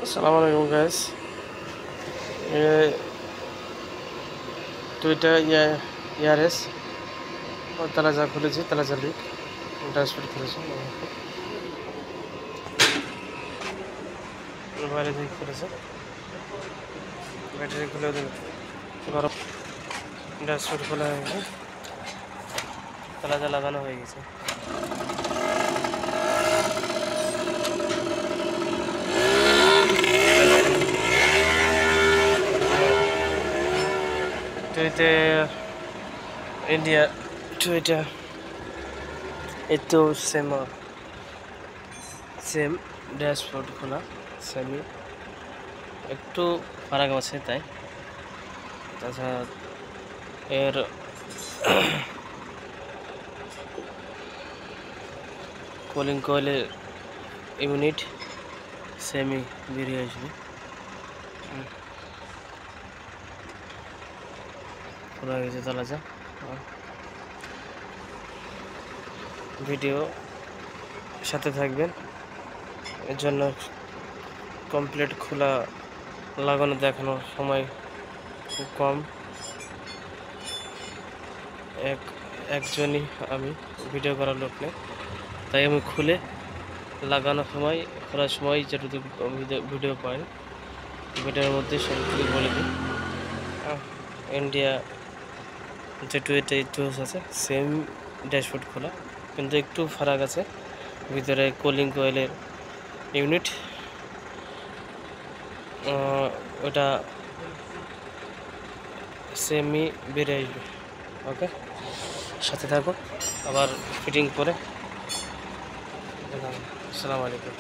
আসসালামু আলাইকুম guys. Twitter ইয়ারএস তালাজা খুলেছি, তালাজা লিক ড্যাশবোর্ড খুলেছি, বাইরে থেকে খুলেছে, ব্যাটারি খুলে এবার ড্যাশবোর্ড খোলা হয়ে গেছে, তালাজা লাগানো হয়ে গেছে। টুইটার ইন্ডিয়া টুইটার এতো সেম ড্যাশবোর্ড খোলা, সেমি একটু ফারাক আছে, তাই তাছাড়া এর কুলিং কয়েলের ইউনিট সেমি বেরিয়ে আসবে। খোলা গেছে তালাজা। ভিডিও সাথে থাকবেন, এর জন্য কমপ্লিট খোলা লাগানো দেখানোর সময় খুব কম, একজনই আমি, ভিডিও করার লোক নেই, তাই আমি খুলে লাগানোর সময় খোলার সময় যেটুকু ভিডিও পাই ভিডিওর মধ্যে সবটুকু বলে দিই। ইন্ডিয়া যে টুইটার আছে সেম ড্যাশবোর্ড খোলা, কিন্তু একটু ফারাক আছে, ভিতরে কুলিং কয়েলের ইউনিট ওটা সেমি বেড়ে আসবে। ওকে, সাথে থাকো, আবার ফিটিং করে। আসসালামু আলাইকুম।